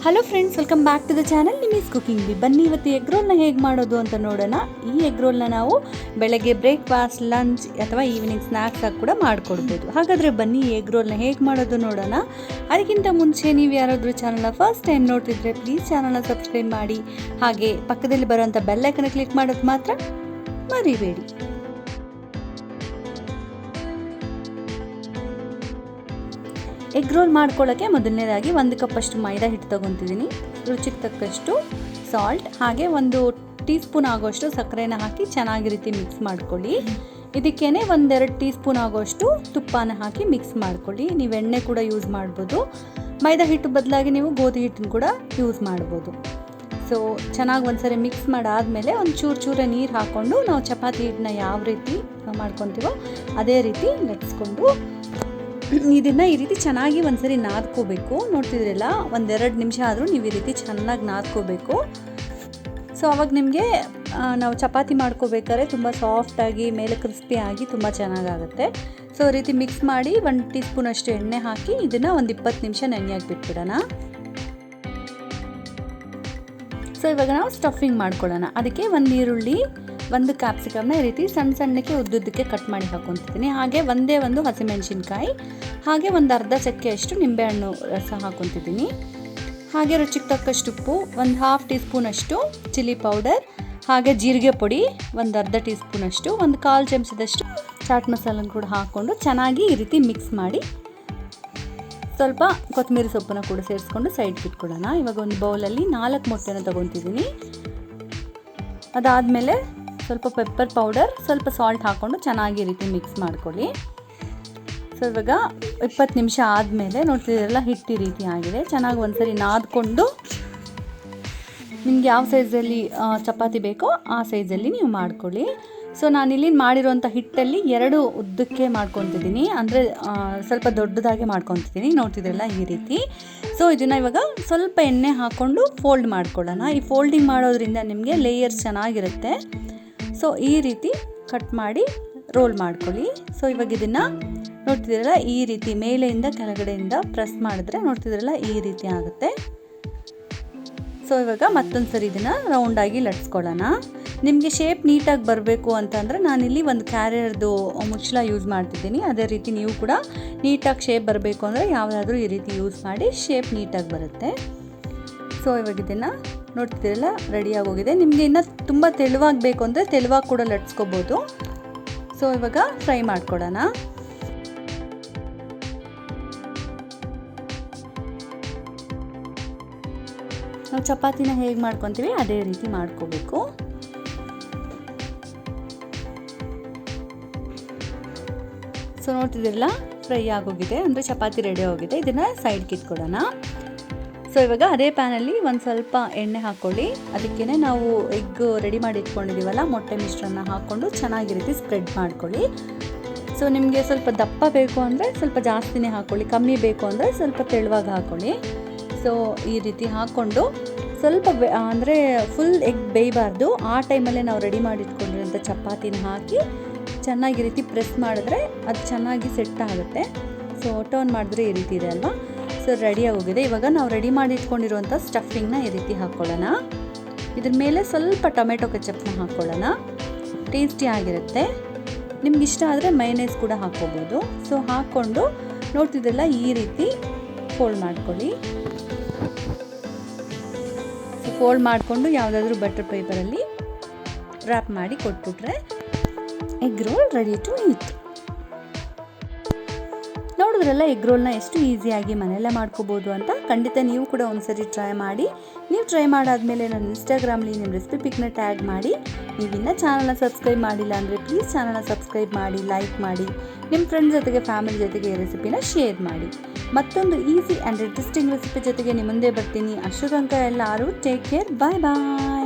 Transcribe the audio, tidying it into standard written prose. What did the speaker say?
Hello friends, welcome back to the channel Nimi's cooking B. ಬನ್ನಿ ಇವತ್ತು egg ರೋಲ್ನ ಹೇಗೆ ಮಾಡೋದು ಅಂತ ನೋಡೋಣ. ಈ ಎಗ್ ರೋಲ್ನ ನಾವು ಬೆಳಗ್ಗೆ ಬ್ರೇಕ್ಫಾಸ್ಟ್, ಲಂಚ್ ಅಥವಾ ಈವ್ನಿಂಗ್ ಸ್ನ್ಯಾಕ್ಸ್ ಆಗಿ ಕೂಡ ಮಾಡಿಕೊಡ್ಬೋದು. ಹಾಗಾದರೆ ಬನ್ನಿ ಎಗ್ ರೋಲ್ನ ಹೇಗೆ ಮಾಡೋದು ನೋಡೋಣ. ಅದಕ್ಕಿಂತ ಮುಂಚೆ ನೀವು ಯಾರಾದರೂ ಚಾನಲ್ನ ಫಸ್ಟ್ ಟೈಮ್ ನೋಡ್ತಿದ್ರೆ ಪ್ಲೀಸ್ ಚಾನಲ್ನ ಸಬ್ಸ್ಕ್ರೈಬ್ ಮಾಡಿ, ಹಾಗೆ ಪಕ್ಕದಲ್ಲಿ ಬರೋಂಥ ಬೆಲ್ ಐಕನ್ನ ಕ್ಲಿಕ್ ಮಾಡೋದು ಮಾತ್ರ ಮರಿಬೇಡಿ. ಎಗ್ ರೋಲ್ ಮಾಡ್ಕೊಳ್ಳೋಕ್ಕೆ ಮೊದಲನೇದಾಗಿ 1 ಕಪ್ಪಷ್ಟು ಮೈದಾ ಹಿಟ್ಟು ತೊಗೊತಿದ್ದೀನಿ. ರುಚಿಗೆ ತಕ್ಕಷ್ಟು ಸಾಲ್ಟ್, ಹಾಗೆ 1 ಟೀ ಸ್ಪೂನ್ ಆಗೋಷ್ಟು ಸಕ್ಕರೆನ ಹಾಕಿ ಚೆನ್ನಾಗಿ ರೀತಿ ಮಿಕ್ಸ್ ಮಾಡ್ಕೊಳ್ಳಿ. ಇದಕ್ಕೇ 1-2 ಟೀ ಸ್ಪೂನ್ ಆಗೋಷ್ಟು ತುಪ್ಪನ ಹಾಕಿ ಮಿಕ್ಸ್ ಮಾಡ್ಕೊಳ್ಳಿ. ನೀವು ಎಣ್ಣೆ ಕೂಡ ಯೂಸ್ ಮಾಡ್ಬೋದು. ಮೈದಾ ಹಿಟ್ಟು ಬದಲಾಗಿ ನೀವು ಗೋಧಿ ಹಿಟ್ಟನ್ನು ಕೂಡ ಯೂಸ್ ಮಾಡ್ಬೋದು. ಸೊ ಚೆನ್ನಾಗಿ ಒಂದ್ಸರಿ ಮಿಕ್ಸ್ ಮಾಡಾದಮೇಲೆ ಒಂದು ಚೂರು ನೀರು ಹಾಕ್ಕೊಂಡು ನಾವು ಚಪಾತಿ ಹಿಟ್ಟನ್ನ ಯಾವ ರೀತಿ ಮಾಡ್ಕೊತೀವೋ ಅದೇ ರೀತಿ ಲಟ್ಸ್ಕೊಂಡು ಇದನ್ನು ಈ ರೀತಿ ಚೆನ್ನಾಗಿ ಒಂದ್ಸರಿ ನಾದ್ಕೋಬೇಕು. ನೋಡ್ತಿದ್ರಲ್ಲ, 1-2 ನಿಮಿಷ ಆದರೂ ನೀವು ಈ ರೀತಿ ಚೆನ್ನಾಗಿ ನಾದ್ಕೋಬೇಕು. ಸೊ ಅವಾಗ ನಿಮಗೆ ನಾವು ಚಪಾತಿ ಮಾಡ್ಕೋಬೇಕಾದ್ರೆ ತುಂಬ ಸಾಫ್ಟಾಗಿ ಮೇಲೆ ಕ್ರಿಸ್ಪಿಯಾಗಿ ತುಂಬ ಚೆನ್ನಾಗಾಗುತ್ತೆ. ಸೊ ಈ ರೀತಿ ಮಿಕ್ಸ್ ಮಾಡಿ 1 ಟೀ ಸ್ಪೂನ್ ಅಷ್ಟು ಎಣ್ಣೆ ಹಾಕಿ ಇದನ್ನು ಒಂದು 20 ನಿಮಿಷ ನೆನೆಯಾಗಿ ಬಿಟ್ಬಿಡೋಣ. ಸೊ ಇವಾಗ ನಾವು ಸ್ಟಫಿಂಗ್ ಮಾಡ್ಕೊಳ್ಳೋಣ. ಅದಕ್ಕೆ 1 ಈರುಳ್ಳಿ, 1 ಕ್ಯಾಪ್ಸಿಕಮ್ನ ಈ ರೀತಿ ಸಣ್ಣಕ್ಕೆ ಉದ್ದುದ್ದಕ್ಕೆ ಕಟ್ ಮಾಡಿ ಹಾಕ್ಕೊತಿದ್ದೀನಿ. ಹಾಗೆ ಒಂದು ಹಸಿಮೆಣಸಿನ್ಕಾಯಿ, ಹಾಗೆ ಒಂದು ಅರ್ಧ ಚಕ್ಕೆಯಷ್ಟು ನಿಂಬೆಹಣ್ಣು ರಸ ಹಾಕ್ಕೊತಿದ್ದೀನಿ. ಹಾಗೆ ರುಚಿಗೆ ತಕ್ಕಷ್ಟು ಉಪ್ಪು, 1/2 ಟೀ ಸ್ಪೂನಷ್ಟು ಚಿಲ್ಲಿ ಪೌಡರ್, ಹಾಗೆ ಜೀರಿಗೆ ಪುಡಿ ಅರ್ಧ ಟೀ ಸ್ಪೂನಷ್ಟು, 1/4 ಚಮಚದಷ್ಟು ಚಾಟ್ ಮಸಾಲನ್ನು ಕೂಡ ಹಾಕ್ಕೊಂಡು ಚೆನ್ನಾಗಿ ಈ ರೀತಿ ಮಿಕ್ಸ್ ಮಾಡಿ ಸ್ವಲ್ಪ ಕೊತ್ತಂಬರಿ ಸೊಪ್ಪನ್ನು ಕೂಡ ಸೇರಿಸ್ಕೊಂಡು ಸೈಡ್ಗೆ ಇಟ್ಕೊಳ್ಳೋಣ. ಇವಾಗ ಒಂದು ಬೌಲಲ್ಲಿ 4 ಮೊಟ್ಟೆನ ತೊಗೊತಿದ್ದೀನಿ. ಅದಾದಮೇಲೆ ಸ್ವಲ್ಪ ಪೆಪ್ಪರ್ ಪೌಡರ್, ಸ್ವಲ್ಪ ಸಾಲ್ಟ್ ಹಾಕ್ಕೊಂಡು ಚೆನ್ನಾಗಿ ಈ ರೀತಿ ಮಿಕ್ಸ್ ಮಾಡ್ಕೊಳ್ಳಿ. ಸೊ ಇವಾಗ 20 ನಿಮಿಷ ಆದಮೇಲೆ ನೋಡ್ತಿದ್ದೀರಲ್ಲ, ಹಿಟ್ಟು ಈ ರೀತಿ ಆಗಿದೆ. ಚೆನ್ನಾಗಿ ಒಂದ್ಸರಿ ನಾದ್ಕೊಂಡು ನಿಮ್ಗೆ ಯಾವ ಸೈಜಲ್ಲಿ ಚಪಾತಿ ಬೇಕೋ ಆ ಸೈಜಲ್ಲಿ ನೀವು ಮಾಡ್ಕೊಳ್ಳಿ. ಸೊ ನಾನಿಲ್ಲಿ ಮಾಡಿರೋಂಥ ಹಿಟ್ಟಲ್ಲಿ 2 ಉದ್ದಕ್ಕೆ ಮಾಡ್ಕೊತಿದ್ದೀನಿ, ಅಂದರೆ ಸ್ವಲ್ಪ ದೊಡ್ಡದಾಗೆ ಮಾಡ್ಕೊತಿದ್ದೀನಿ. ನೋಡ್ತಿದ್ರಲ್ಲ ಈ ರೀತಿ. ಸೊ ಇದನ್ನು ಇವಾಗ ಸ್ವಲ್ಪ ಎಣ್ಣೆ ಹಾಕ್ಕೊಂಡು ಫೋಲ್ಡ್ ಮಾಡ್ಕೊಳ್ಳೋಣ. ಈ ಫೋಲ್ಡಿಂಗ್ ಮಾಡೋದ್ರಿಂದ ನಿಮಗೆ ಲೇಯರ್ಸ್ ಚೆನ್ನಾಗಿರುತ್ತೆ. ಸೊ ಈ ರೀತಿ ಕಟ್ ಮಾಡಿ ರೋಲ್ ಮಾಡ್ಕೊಳ್ಳಿ. ಸೊ ಇವಾಗ ಇದನ್ನು ನೋಡ್ತಿದ್ದೀರಲ್ಲ, ಈ ರೀತಿ ಮೇಲೆಯಿಂದ ಕೆಳಗಡೆಯಿಂದ ಪ್ರೆಸ್ ಮಾಡಿದ್ರೆ ನೋಡ್ತಿದ್ದೀರಲ್ಲ ಈ ರೀತಿ ಆಗುತ್ತೆ. ಸೊ ಇವಾಗ ಮತ್ತೊಂದು ಸರಿ ಇದನ್ನು ರೌಂಡಾಗಿ ಲಟ್ಸ್ಕೊಳ್ಳೋಣ. ನಿಮಗೆ ಶೇಪ್ ನೀಟಾಗಿ ಬರಬೇಕು ಅಂತಂದರೆ ನಾನಿಲ್ಲಿ ಒಂದು ಕ್ಯಾರಿಯರ್ದು ಮುಚ್ಚಳ ಯೂಸ್ ಮಾಡ್ತಿದ್ದೀನಿ. ಅದೇ ರೀತಿ ನೀವು ಕೂಡ ನೀಟಾಗಿ ಶೇಪ್ ಬರಬೇಕು ಅಂದರೆ ಯಾವುದಾದ್ರೂ ಈ ರೀತಿ ಯೂಸ್ ಮಾಡಿ ಶೇಪ್ ನೀಟಾಗಿ ಬರುತ್ತೆ. ಸೊ ಇವಾಗ ಇದನ್ನು ನೋಡ್ತಿದ್ದೀರಲ್ಲ ರೆಡಿಯಾಗೋಗಿದೆ. ನಿಮಗೆ ಇನ್ನೂ ತುಂಬ ತೆಳುವಾಗಿ ಬೇಕು ಅಂದರೆ ತೆಳುವಾಗಿ ಕೂಡ ಲಟ್ಸ್ಕೋಬೋದು. ಸೊ ಇವಾಗ ಫ್ರೈ ಮಾಡ್ಕೊಳ್ಳೋಣ. ನಾವು ಚಪಾತಿನ ಹೇಗೆ ಮಾಡ್ಕೊತೀವಿ ಅದೇ ರೀತಿ ಮಾಡ್ಕೋಬೇಕು. ಸೊ ನೋಡ್ತಿದ್ದೀರಲ್ಲ, ಫ್ರೈ ಆಗೋಗಿದೆ, ಅಂದರೆ ಚಪಾತಿ ರೆಡಿ ಆಗೋಗಿದೆ. ಇದನ್ನು ಸೈಡ್ಗೆ ಇಟ್ಕೊಳ್ಳೋಣ. ಸೊ ಇವಾಗ ಅದೇ ಪ್ಯಾನಲ್ಲಿ ಒಂದು ಸ್ವಲ್ಪ ಎಣ್ಣೆ ಹಾಕ್ಕೊಳ್ಳಿ. ಅದಕ್ಕೇ ನಾವು ಎಗ್ ರೆಡಿ ಮಾಡಿ ಇಟ್ಕೊಂಡಿದ್ದೀವಲ್ಲ, ಮೊಟ್ಟೆ ಮಿಶ್ರಣ ಹಾಕ್ಕೊಂಡು ಚೆನ್ನಾಗಿ ರೀತಿ ಸ್ಪ್ರೆಡ್ ಮಾಡ್ಕೊಳ್ಳಿ. ಸೊ ನಿಮಗೆ ಸ್ವಲ್ಪ ದಪ್ಪ ಬೇಕು ಅಂದರೆ ಸ್ವಲ್ಪ ಜಾಸ್ತಿನೇ ಹಾಕ್ಕೊಳ್ಳಿ, ಕಮ್ಮಿ ಬೇಕು ಅಂದರೆ ಸ್ವಲ್ಪ ತೆಳುವಾಗಿ ಹಾಕ್ಕೊಳ್ಳಿ. ಸೊ ಈ ರೀತಿ ಹಾಕ್ಕೊಂಡು ಸ್ವಲ್ಪ ಅಂದರೆ ಫುಲ್ ಎಗ್ ಬೇಯಬಾರ್ದು. ಆ ಟೈಮಲ್ಲೇ ನಾವು ರೆಡಿ ಮಾಡಿ ಇಟ್ಕೊಂಡಿರೋಂಥ ಚಪಾತಿನ ಹಾಕಿ ಚೆನ್ನಾಗಿ ರೀತಿ ಪ್ರೆಸ್ ಮಾಡಿದ್ರೆ ಅದು ಚೆನ್ನಾಗಿ ಸೆಟ್ ಆಗುತ್ತೆ. ಸೊ ಟರ್ನ್ ಮಾಡಿದ್ರೆ ಈ ರೀತಿ ಇದೆ ಅಲ್ವಾ. ಸೊ ರೆಡಿಯಾಗೋಗಿದೆ. ಇವಾಗ ನಾವು ರೆಡಿ ಮಾಡಿ ಇಟ್ಕೊಂಡಿರುವಂಥ ಸ್ಟಫಿಂಗ್ನ ಈ ರೀತಿ ಹಾಕ್ಕೊಳ್ಳೋಣ. ಇದ್ರ ಮೇಲೆ ಸ್ವಲ್ಪ ಟೊಮೆಟೊ ಕೆಚಪ್ನ ಹಾಕ್ಕೊಳ್ಳೋಣ. ಟೇಸ್ಟಿ ಆಗಿರುತ್ತೆ. ನಿಮ್ಗೆ ಇಷ್ಟ ಆದರೆ ಮೈನೇಸ್ ಕೂಡ ಹಾಕ್ಕೋಬೋದು. ಸೊ ಹಾಕ್ಕೊಂಡು ನೋಡ್ತಿದ್ದೆಲ್ಲ ಈ ರೀತಿ ಫೋಲ್ಡ್ ಮಾಡ್ಕೊಳ್ಳಿ. ಸೊ ಫೋಲ್ಡ್ ಮಾಡಿಕೊಂಡು ಯಾವುದಾದ್ರೂ ಬಟರ್ ಪೇಪರಲ್ಲಿ ರ್ಯಾಪ್ ಮಾಡಿ ಕೊಟ್ಬಿಟ್ರೆ egg roll ready to eat. ನೋಡಿದ್ರಲ್ಲ ಎಗ್ ರೋಲ್ನ ಎಷ್ಟು ಈಸಿಯಾಗಿ ಮನೆಯಲ್ಲೇ ಮಾಡ್ಕೋಬೋದು ಅಂತ. ಖಂಡಿತ ನೀವು ಕೂಡ ಒಂದ್ಸರಿ ಟ್ರೈ ಮಾಡಿ. ನೀವು ಟ್ರೈ ಮಾಡಾದಮೇಲೆ ನನ್ನ ಇನ್ಸ್ಟಾಗ್ರಾಮ್ಲಿ ನಿಮ್ಮ ರೆಸಿಪಿ ಪಿಕ್ನ ಟ್ಯಾಗ್ ಮಾಡಿ. ನೀವಿನ್ನೂ ಚಾನಲ್ನ ಸಬ್ಸ್ಕ್ರೈಬ್ ಮಾಡಿಲ್ಲ ಅಂದರೆ ಪ್ಲೀಸ್ ಚಾನಲ್ನ ಸಬ್ಸ್ಕ್ರೈಬ್ ಮಾಡಿ, ಲೈಕ್ ಮಾಡಿ, ನಿಮ್ಮ ಫ್ರೆಂಡ್ಸ್ ಜೊತೆಗೆ ಫ್ಯಾಮಿಲಿ ಜೊತೆಗೆ ಈ ರೆಸಿಪಿನ ಶೇರ್ ಮಾಡಿ. ಮತ್ತೊಂದು ಈಸಿ ಆ್ಯಂಡ್ ಇಂಟ್ರೆಸ್ಟಿಂಗ್ ರೆಸಿಪಿ ಜೊತೆಗೆ ನಿಮ್ಮ ಮುಂದೆ ಬರ್ತೀನಿ. ಅಷ್ಟು ತನಕ ಎಲ್ಲರೂ ಟೇಕ್ ಕೇರ್, ಬಾಯ್ ಬಾಯ್.